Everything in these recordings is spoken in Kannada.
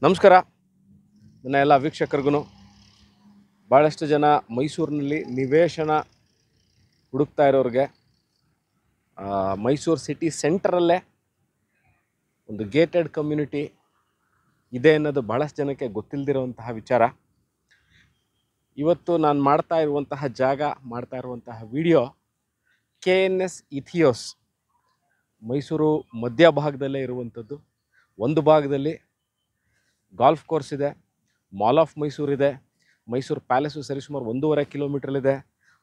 ನಮಸ್ಕಾರ ನನ್ನ ಎಲ್ಲ ವೀಕ್ಷಕರಿಗೂ. ಭಾಳಷ್ಟು ಜನ ಮೈಸೂರಿನಲ್ಲಿ ನಿವೇಶನ ಹುಡುಕ್ತಾ ಇರೋರಿಗೆ ಮೈಸೂರು ಸಿಟಿ ಸೆಂಟ್ರಲ್ಲೇ ಒಂದು ಗೇಟೆಡ್ ಕಮ್ಯುನಿಟಿ ಇದೆ ಅನ್ನೋದು ಭಾಳಷ್ಟು ಜನಕ್ಕೆ ಗೊತ್ತಿಲ್ಲದಿರುವಂತಹ ವಿಚಾರ. ಇವತ್ತು ನಾನು ಮಾಡ್ತಾ ಇರುವಂತಹ ವಿಡಿಯೋ KNS ಇಥಿಯೋಸ್ ಮೈಸೂರು ಮಧ್ಯಭಾಗದಲ್ಲೇ ಇರುವಂಥದ್ದು. ಒಂದು ಭಾಗದಲ್ಲಿ ಗಾಲ್ಫ್ ಕೋರ್ಸ್ ಇದೆ, ಮಾಲ್ ಆಫ್ ಮೈಸೂರು ಇದೆ, ಮೈಸೂರು ಪ್ಯಾಲೇಸು ಸರಿಸುಮಾರು 1.5 ಕಿಲೋಮೀಟ್ರಲ್ಲಿದೆ.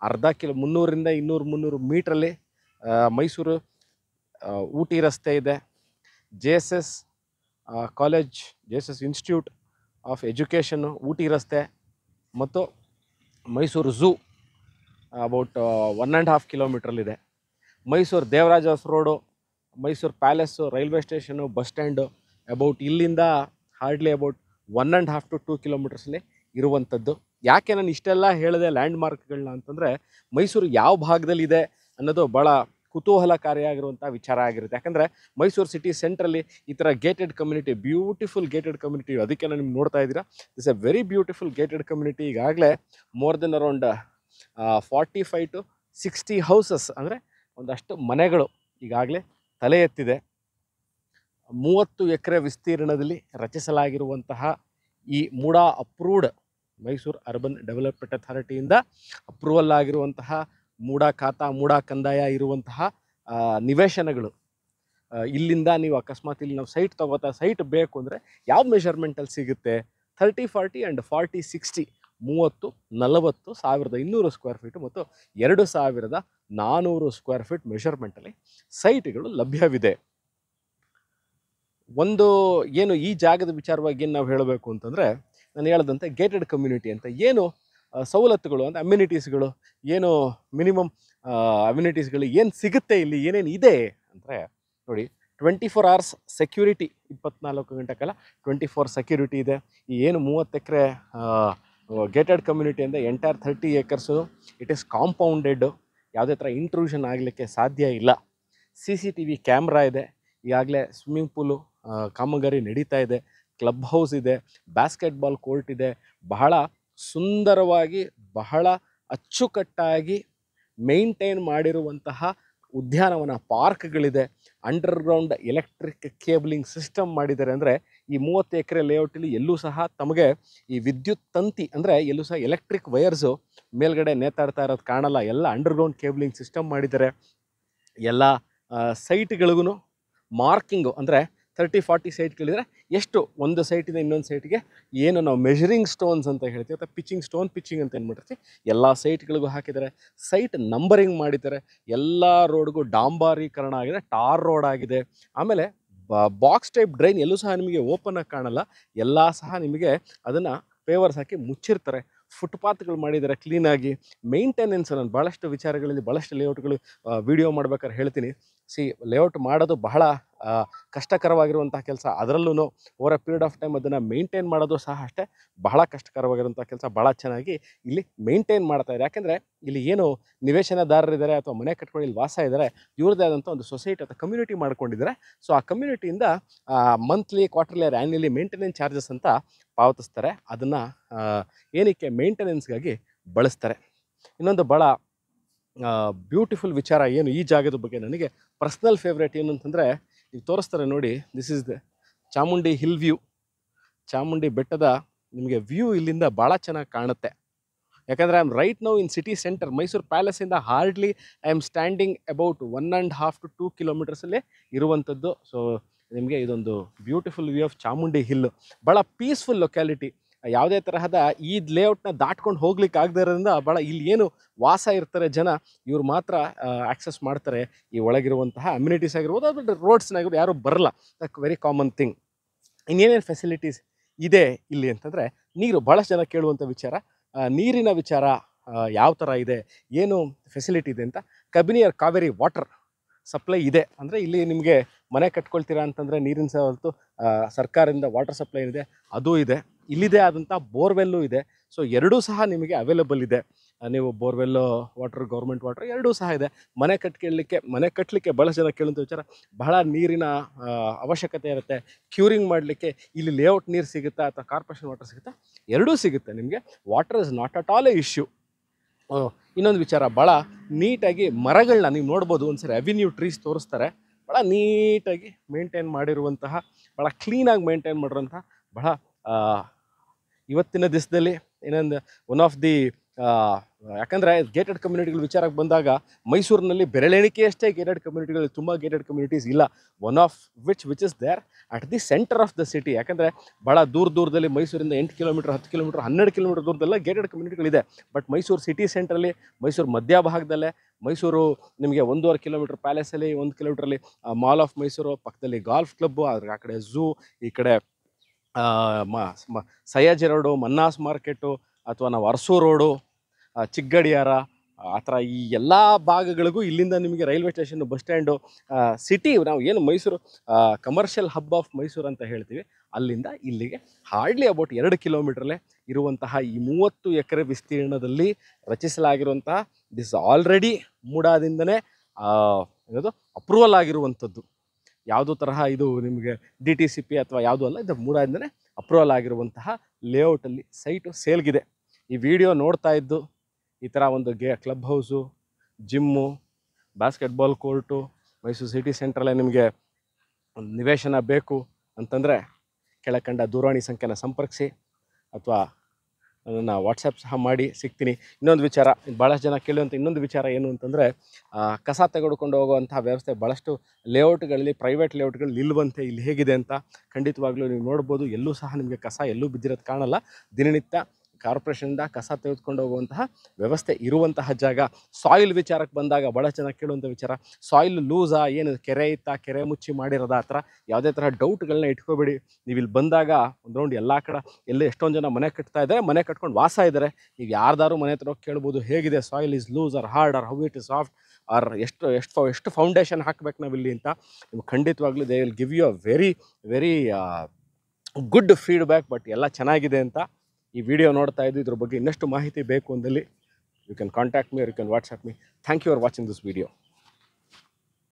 300ರಿಂದ 200-300 ಮೀಟ್ರಲ್ಲಿ ಮೈಸೂರು ಊಟಿ ರಸ್ತೆ ಇದೆ. JSS college, JSS institute of education Ooty ರಸ್ತೆ, ಮತ್ತು ಮೈಸೂರು ಝೂ ಅಬೌಟ್ 1.5 ಕಿಲೋಮೀಟ್ರಲ್ಲಿದೆ. Mysuru Devaraja road, Mysuru palace, railway station, bus stand about ಇಲ್ಲಿಂದ ಹಾರ್ಡ್ಲಿ ಅಬೌಟ್ 1.5 to 2 ಕಿಲೋಮೀಟರ್ಸಲ್ಲಿ ಇರುವಂಥದ್ದು. ಯಾಕೆ ನಾನು ಇಷ್ಟೆಲ್ಲ ಹೇಳಿದೆ ಲ್ಯಾಂಡ್ ಮಾರ್ಕ್ಗಳನ್ನ ಅಂತಂದರೆ, ಮೈಸೂರು ಯಾವ ಭಾಗದಲ್ಲಿದೆ ಅನ್ನೋದು ಭಾಳ ಕುತೂಹಲಕಾರಿಯಾಗಿರುವಂಥ ವಿಚಾರ ಆಗಿರುತ್ತೆ. ಯಾಕಂದರೆ ಮೈಸೂರು ಸಿಟಿ ಸೆಂಟ್ರಲ್ಲಿ ಈ ಥರ gated community, beautiful gated community, ಅದಕ್ಕೆ ನಾನು ನಿಮ್ಗೆ ನೋಡ್ತಾ ಇದ್ದೀರಾ. This a very beautiful gated community. ಈಗಾಗಲೇ more than around 45 to 60 houses, ಅಂದರೆ ಒಂದಷ್ಟು ಮನೆಗಳು ಈಗಾಗಲೇ ತಲೆ ಎತ್ತಿದೆ. 30 ಎಕರೆ ವಿಸ್ತೀರ್ಣದಲ್ಲಿ ರಚಿಸಲಾಗಿರುವಂತಹ ಈ MUDA approved Mysuru urban development ಅಥಾರಿಟಿಯಿಂದ ಅಪ್ರೂವಲ್ ಆಗಿರುವಂತಹ ಮೂಡಾ ಕಂದಾಯ ಇರುವಂತಹ ನಿವೇಶನಗಳು. ಇಲ್ಲಿಂದ ನೀವು ಅಕಸ್ಮಾತ್ ಇಲ್ಲಿ ನಾವು ಸೈಟ್ ಬೇಕು ಅಂದರೆ ಯಾವ ಮೆಷರ್ಮೆಂಟಲ್ಲಿ ಸಿಗುತ್ತೆ? 30, 40 ಆ್ಯಂಡ್ 40, 60, 30, 40, 1200 ಸ್ಕ್ವೇರ್ ಫೀಟು ಮತ್ತು 2400 ಸ್ಕ್ವೇರ್ ಫೀಟ್ ಮೆಷರ್ಮೆಂಟಲ್ಲಿ ಸೈಟ್ಗಳು ಲಭ್ಯವಿದೆ. ಒಂದು ಏನು ಈ ಜಾಗದ ವಿಚಾರವಾಗಿ ಏನು ನಾವು ಹೇಳಬೇಕು ಅಂತಂದರೆ, ನಾನು ಹೇಳ್ದಂತೆ ಗೇಟೆಡ್ ಕಮ್ಯುನಿಟಿ ಅಂತ ಏನು ಸವಲತ್ತುಗಳು ಅಂದರೆ ಅಮ್ಯುನಿಟೀಸ್ಗಳು, ಏನು ಮಿನಿಮಮ್ ಅಮ್ಯುನಿಟೀಸ್ಗಳು ಏನು ಸಿಗುತ್ತೆ, ಇಲ್ಲಿ ಏನೇನು ಇದೆ ಅಂದರೆ ನೋಡಿ, 24 hours ಸೆಕ್ಯೂರಿಟಿ, 24 ಗಂಟೆ ಕಾಲ 24 ಸೆಕ್ಯೂರಿಟಿ ಇದೆ. ಈ ಏನು 30 ಎಕರೆ ಗೇಟೆಡ್ ಕಮ್ಯುನಿಟಿ ಅಂದರೆ entire 30 acres it is compounded. ಯಾವುದೇ ಥರ ಇಂಟ್ರೂಷನ್ ಆಗಲಿಕ್ಕೆ ಸಾಧ್ಯ ಇಲ್ಲ. CCTV ಕ್ಯಾಮ್ರಾ ಇದೆ. ಈಗಾಗಲೇ ಸ್ವಿಮ್ಮಿಂಗ್ ಪೂಲು ಕಾಮಗಾರಿ ನಡೀತಾ ಇದೆ. ಕ್ಲಬ್ ಹೌಸ್ ಇದೆ, ಬಾಸ್ಕೆಟ್ಬಾಲ್ ಕೋರ್ಟ್ ಇದೆ. ಬಹಳ ಸುಂದರವಾಗಿ, ಬಹಳ ಅಚ್ಚುಕಟ್ಟಾಗಿ ಮೇಂಟೈನ್ ಮಾಡಿರುವಂತಹ ಉದ್ಯಾನವನ ಪಾರ್ಕ್ಗಳಿದೆ. ಅಂಡರ್ಗ್ರೌಂಡ್ ಎಲೆಕ್ಟ್ರಿಕ್ ಕೇಬಲಿಂಗ್ ಸಿಸ್ಟಮ್ ಮಾಡಿದ್ದಾರೆ. ಅಂದರೆ ಈ 30 ಎಕರೆ ಲೇಔಟಲ್ಲಿ ಎಲ್ಲೂ ಸಹ ತಮಗೆ ಈ ವಿದ್ಯುತ್ ತಂತಿ, ಅಂದರೆ ಎಲ್ಲೂ ಸಹ ಎಲೆಕ್ಟ್ರಿಕ್ ವೈರ್ಸು ಮೇಲ್ಗಡೆ ನೇತಾಡ್ತಾ ಇರೋದು ಕಾಣಲ್ಲ. ಎಲ್ಲ ಅಂಡರ್ಗ್ರೌಂಡ್ ಕೇಬಲಿಂಗ್ ಸಿಸ್ಟಮ್ ಮಾಡಿದ್ದಾರೆ. ಎಲ್ಲ ಸೈಟ್ಗಳಿಗೂ ಮಾರ್ಕಿಂಗು, ಅಂದರೆ 30, 40 ಸೈಟ್ಗಳಿದ್ರೆ ಎಷ್ಟು ಒಂದು ಸೈಟಿಂದ ಇನ್ನೊಂದು ಸೈಟಿಗೆ ಏನು ನಾವು ಮೆಷರಿಂಗ್ ಸ್ಟೋನ್ಸ್ ಅಂತ ಹೇಳ್ತೀವಿ, ಅಥವಾ ಪಿಚ್ಚಿಂಗ್ ಅಂತ ಏನು ಮಾಡಿರ್ತೀವಿ, ಎಲ್ಲ ಸೈಟ್ಗಳಿಗೂ ಹಾಕಿದ್ದಾರೆ. ಸೈಟ್ ನಂಬರಿಂಗ್ ಮಾಡಿದ್ದಾರೆ. ಎಲ್ಲ ರೋಡ್ಗೂ ಡಾಂಬಾರೀಕರಣ ಆಗಿದೆ, ಟಾರ್ ರೋಡ್ ಆಗಿದೆ. ಆಮೇಲೆ ಬಾಕ್ಸ್ ಟೈಪ್ ಡ್ರೈನ್ ಎಲ್ಲೂ ಸಹ ನಿಮಗೆ ಓಪನ್ ಆಗಿ ಕಾಣಲ್ಲ. ಎಲ್ಲ ಸಹ ನಿಮಗೆ ಅದನ್ನು ಪೇವರ್ಸ್ ಹಾಕಿ ಮುಚ್ಚಿರ್ತಾರೆ. ಫುಟ್ಪಾತ್ಗಳು ಮಾಡಿದ್ದಾರೆ ಕ್ಲೀನಾಗಿ. ಮೇಂಟೆನೆನ್ಸ್, ನಾನು ಭಾಳಷ್ಟು ವಿಚಾರಗಳಲ್ಲಿ, ಭಾಳಷ್ಟು ಲೇಔಟ್ಗಳು ವಿಡಿಯೋ ಮಾಡ್ಬೇಕಾದ್ರೆ ಹೇಳ್ತೀನಿ. ಲೇಔಟ್ ಮಾಡೋದು ಬಹಳ ಕಷ್ಟಕರವಾಗಿರುವಂಥ ಕೆಲಸ. ಅದರಲ್ಲೂ over A period of time ಅದನ್ನು ಮೇಂಟೈನ್ ಮಾಡೋದು ಸಹ ಅಷ್ಟೇ ಬಹಳ ಕಷ್ಟಕರವಾಗಿರುವಂಥ ಕೆಲಸ. ಭಾಳ ಚೆನ್ನಾಗಿ ಇಲ್ಲಿ ಮೇಂಟೈನ್ ಮಾಡ್ತಾಯಿದ್ದಾರೆ. ಯಾಕೆಂದರೆ ಇಲ್ಲಿ ಏನು ನಿವೇಶನದಾರರಿದ್ದಾರೆ ಅಥವಾ ಮನೆ ಕಟ್ಕೊಂಡು ಇಲ್ಲಿ ವಾಸ ಇದ್ದಾರೆ, ಇವ್ರದ್ದೇ ಆದಂಥ ಒಂದು ಸೊಸೈಟಿ ಅಥವಾ ಕಮ್ಯುನಿಟಿ ಮಾಡ್ಕೊಂಡಿದ್ದಾರೆ. ಸೊ ಆ ಕಮ್ಯುನಿಟಿಯಿಂದ monthly, quarterly, annually maintenance charges ಅಂತ ಪಾವತಿಸ್ತಾರೆ. ಅದನ್ನು ಏನಕ್ಕೆ ಮೇಂಟೆನೆನ್ಸ್ಗಾಗಿ ಬಳಸ್ತಾರೆ. ಇನ್ನೊಂದು ಭಾಳ ಬ್ಯೂಟಿಫುಲ್ ವಿಚಾರ ಏನು ಈ ಜಾಗದ ಬಗ್ಗೆ ನನಗೆ ಪರ್ಸ್ನಲ್ ಫೇವ್ರೇಟ್ ಏನು ಅಂತಂದರೆ, ಈಗ ತೋರಿಸ್ತಾರೆ ನೋಡಿ, this is the Chamundi hill view. Chamundi ಬೆಟ್ಟದ ನಿಮಗೆ ವ್ಯೂ ಇಲ್ಲಿಂದ ಭಾಳ ಚೆನ್ನಾಗಿ ಕಾಣುತ್ತೆ. ಯಾಕಂದರೆ I am right now in city centre. Mysuru ಪ್ಯಾಲೇಸಿಂದ hardly I am standing about 1.5 to 2 ಕಿಲೋಮೀಟರ್ಸಲ್ಲೇ ಇರುವಂಥದ್ದು. ಸೊ ನಿಮಗೆ ಇದೊಂದು beautiful view of Chamundi hill. ಭಾಳ ಪೀಸ್ಫುಲ್ ಲೊಕ್ಯಾಲಿಟಿ. ಯಾವುದೇ ತರಹದ ಈ ಲೇಔಟ್ನ ದಾಟ್ಕೊಂಡು ಹೋಗ್ಲಿಕ್ಕೆ ಆಗದೇ ಇರೋದ್ರಿಂದ ಭಾಳ ಇಲ್ಲಿ ಏನು ವಾಸ ಇರ್ತಾರೆ ಜನ, ಇವ್ರು ಮಾತ್ರ ಆಕ್ಸೆಸ್ ಮಾಡ್ತಾರೆ ಈ ಒಳಗಿರುವಂತಹ ಅಮ್ಯುನಿಟೀಸ್ ಆಗಿರ್ಬೋದು, ಅದು ರೋಡ್ಸ್ನಾಗಿರ್ಬೋದು, ಯಾರೂ ಬರಲ್ಲ. That very common thing. ಇನ್ನೇನೇನು ಫೆಸಿಲಿಟೀಸ್ ಇದೆ ಇಲ್ಲಿ ಅಂತಂದರೆ, ನೀರು ಭಾಳಷ್ಟು ಜನ ಕೇಳುವಂಥ ವಿಚಾರ. ನೀರಿನ ವಿಚಾರ ಯಾವ ಥರ ಇದೆ, ಏನು ಫೆಸಿಲಿಟಿ ಇದೆ ಅಂತ. ಕಬಿನಿಯರ್ ಕಾವೇರಿ ವಾಟರ್ ಸಪ್ಲೈ ಇದೆ. ಅಂದರೆ ಇಲ್ಲಿ ನಿಮಗೆ ಮನೆ ಕಟ್ಕೊಳ್ತೀರಾ ಅಂತಂದರೆ ನೀರಿನ ಸವಲತ್ತು ಸರ್ಕಾರದಿಂದ ವಾಟರ್ ಸಪ್ಲೈ ಏನಿದೆ ಅದು ಇದೆ. ಇಲ್ಲಿದೆ ಆದಂಥ ಬೋರ್ವೆಲ್ಲು ಇದೆ. ಸೊ ಎರಡೂ ಸಹ ನಿಮಗೆ ಅವೈಲೇಬಲ್ ಇದೆ. ನೀವು ಬೋರ್ವೆಲ್ಲು ವಾಟರ್, ಗೌರ್ಮೆಂಟ್ ವಾಟರ್ ಎರಡೂ ಸಹ ಇದೆ. ಮನೆ ಕಟ್ಟಲಿಕ್ಕೆ ಭಾಳಷ್ಟು ಜನ ಕೇಳುವಂಥ ವಿಚಾರ, ಬಹಳ ನೀರಿನ ಅವಶ್ಯಕತೆ ಇರುತ್ತೆ. ಕ್ಯೂರಿಂಗ್ ಮಾಡಲಿಕ್ಕೆ ಇಲ್ಲಿ ಲೇಔಟ್ ನೀರು ಸಿಗುತ್ತಾ ಅಥವಾ ಕಾರ್ಪೊರೇಷನ್ ವಾಟರ್ ಸಿಗುತ್ತಾ? ಎರಡೂ ಸಿಗುತ್ತೆ ನಿಮಗೆ. Water is not at all A issue. ಇನ್ನೊಂದು ವಿಚಾರ, ಭಾಳ ನೀಟಾಗಿ ಮರಗಳನ್ನ ನೀವು ನೋಡ್ಬೋದು. ಒಂದ್ಸರಿ ಅವೆನ್ಯೂ ಟ್ರೀಸ್ ತೋರಿಸ್ತಾರೆ, ಭಾಳ ನೀಟಾಗಿ ಮೇಂಟೈನ್ ಮಾಡಿರುವಂತಹ, ಭಾಳ ಕ್ಲೀನಾಗಿ ಮೇಂಟೈನ್ ಮಾಡಿರುವಂತಹ, ಭಾಳ ಇವತ್ತಿನ ದಿವಸದಲ್ಲಿ ಇನ್ನೊಂದು ಒನ್ ಆಫ್ ದಿ ಯಾಕಂದರೆ ಗೇಟೆಡ್ ಕಮ್ಯುನಿಟಿಗಳ ವಿಚಾರಕ್ಕೆ ಬಂದಾಗ ಮೈಸೂರಿನಲ್ಲಿ ಬೆರಳೆಣಿಕೆಯಷ್ಟೇ ಗೇಟೆಡ್ ಕಮ್ಯುನಿಟಿಗಳು, ತುಂಬ ಗೇಟೆಡ್ ಕಮ್ಯುನಿಟೀಸ್ ಇಲ್ಲ. One of which is there at the centre of the city. ಯಾಕಂದರೆ ಭಾಳ ದೂರದಲ್ಲಿ ಮೈಸೂರಿಂದ 8 ಕಿಲೋಮೀಟರ್, 10 ಕಿಲೋಮೀಟರ್, 12 ಕಿಲೋಮೀಟರ್ ದೂರದಲ್ಲ ಗೇಟೆಡ್ ಕಮ್ಯುನಿಟಿಗಳಿದೆ. ಬಟ್ ಮೈಸೂರು ಸಿಟಿ ಸೆಂಟ್ರಲ್ಲಿ, ಮೈಸೂರು ಮಧ್ಯಭಾಗದಲ್ಲೇ, ಮೈಸೂರು ನಿಮಗೆ 1.5 ಕಿಲೋಮೀಟರ್ ಪ್ಯಾಲೇಸಲ್ಲಿ, 1 ಕಿಲೋಮೀಟ್ರಲ್ಲಿ ಮಾಲ್ ಆಫ್ ಮೈಸೂರು, ಪಕ್ಕದಲ್ಲಿ ಗಾಲ್ಫ್ ಕ್ಲಬ್ಬು, ಅದ್ರ ಆ ಕಡೆ ಝೂ, ಈ ಕಡೆ ಸಯ್ಯಾಜಿ ರೋಡು, ಮನ್ನಾಸ್ ಮಾರ್ಕೆಟು, ಅಥವಾ ನಾವು ಅರಸು ರೋಡು, ಚಿಕ್ಕಗಡಿಯಾರ, ಆ ಥರ ಈ ಎಲ್ಲ ಭಾಗಗಳಿಗೂ ಇಲ್ಲಿಂದ ನಿಮಗೆ railway station, bus stand, city, ನಾವು ಏನು Mysuru commercial hub of Mysuru ಅಂತ ಹೇಳ್ತೀವಿ, ಅಲ್ಲಿಂದ ಇಲ್ಲಿಗೆ ಹಾರ್ಡ್ಲಿ ಅಬೌಟ್ 2 ಕಿಲೋಮೀಟ್ರಲ್ಲೇ ಇರುವಂತಹ ಈ 30 ಎಕರೆ ವಿಸ್ತೀರ್ಣದಲ್ಲಿ ರಚಿಸಲಾಗಿರುವಂತಹ ದಿಸ್ ಆಲ್ರೆಡಿ ಮೂಡಾದಿಂದನೇ ಏನದು ಅಪ್ರೂವಲ್ ಆಗಿರುವಂಥದ್ದು. ಯಾವುದೋ ತರಹ ಇದು ನಿಮಗೆ DTCP ಅಥವಾ ಯಾವುದೂ ಅಲ್ಲ, ಇದು ಮೂಡಾದಿಂದನೇ ಅಪ್ರೂವಲ್ ಆಗಿರುವಂತಹ ಲೇಔಟಲ್ಲಿ ಸೈಟು ಸೇಲ್ಗಿದೆ. ಈ ವಿಡಿಯೋ ನೋಡ್ತಾ ಇದ್ದು ಈ ಥರ ಒಂದು club house, gym, basketball court Mysuru city ಸೆಂಟ್ರಲ್ಲೇ ನಿಮಗೆ ಒಂದು ನಿವೇಶನ ಬೇಕು ಅಂತಂದರೆ ಕೆಳಕಂಡ ದೂರವಾಣಿ ಸಂಖ್ಯೆನ ಸಂಪರ್ಕಿಸಿ, ಅಥವಾ ನನ್ನ ವಾಟ್ಸಪ್ ಸಹ ಮಾಡಿ ಸಿಗ್ತೀನಿ. ಇನ್ನೊಂದು ವಿಚಾರ, ಭಾಳಷ್ಟು ಜನ ಕೇಳುವಂಥ ಇನ್ನೊಂದು ವಿಚಾರ ಏನು ಅಂತಂದರೆ, ಕಸ ತೆಗೆದುಕೊಂಡು ಹೋಗುವಂಥ ವ್ಯವಸ್ಥೆ ಭಾಳಷ್ಟು ಲೇಔಟ್ಗಳಲ್ಲಿ, ಪ್ರೈವೇಟ್ ಲೇಔಟ್ಗಳಲ್ಲಿ ನಿಲ್ಲುವಂತೆ ಇಲ್ಲಿ ಹೇಗಿದೆ ಅಂತ ಖಂಡಿತವಾಗ್ಲೂ ನೀವು ನೋಡ್ಬೋದು. ಎಲ್ಲೂ ಸಹ ನಿಮಗೆ ಕಸ ಎಲ್ಲೂ ಬಿದ್ದಿರೋದು ಕಾಣಲ್ಲ. ದಿನನಿತ್ಯ ಕಾರ್ಪೊರೇಷನಿಂದ ಕಸ ತೆಗೆದುಕೊಂಡು ಹೋಗುವಂತಹ ವ್ಯವಸ್ಥೆ ಇರುವಂತಹ ಜಾಗ. ಸಾಯಿಲ್ ವಿಚಾರಕ್ಕೆ ಬಂದಾಗ ಭಾಳಷ್ಟು ಜನ ಕೇಳುವಂಥ ವಿಚಾರ, ಸಾಯಿಲ್ ಲೂಸಾ, ಏನು ಕೆರೆ ಇತ್ತಾ, ಕೆರೆ ಮುಚ್ಚಿ ಮಾಡಿರೋದ, ಆ ಥರ ಯಾವುದೇ ಥರ ಡೌಟ್ಗಳನ್ನ ಇಟ್ಕೋಬೇಡಿ. ನೀವು ಇಲ್ಲಿ ಬಂದಾಗ ಒಂದು ರೌಂಡ್ ಎಲ್ಲ ಕಡೆ, ಎಷ್ಟೊಂದು ಜನ ಮನೆ ಕಟ್ತಾ ಇದ್ದಾರೆ, ಮನೆ ಕಟ್ಕೊಂಡು ವಾಸ ಇದ್ದಾರೆ. ನೀವು ಯಾರ್ದಾರು ಮನೆ ಹತ್ರ ಕೇಳ್ಬೋದು, ಹೇಗಿದೆ soil, is loose or hard or how it is soft, or ಎಷ್ಟು ಫೌಂಡೇಶನ್ ಹಾಕಬೇಕು ನಾವಿಲ್ಲಿ ಅಂತ. ನಿಮ್ಗೆ ಖಂಡಿತವಾಗ್ಲೂ they will give you a very good feedback. But ಎಲ್ಲ ಚೆನ್ನಾಗಿದೆ ಅಂತ. ಈ ವಿಡಿಯೋ ನೋಡ್ತಾ ಇದ್ದು ಇದ್ರ ಬಗ್ಗೆ ಇನ್ನಷ್ಟು ಮಾಹಿತಿ ಬೇಕು ಅಂದಲ್ಲಿ you can contact me or you can WhatsApp me. Thank you for watching this video.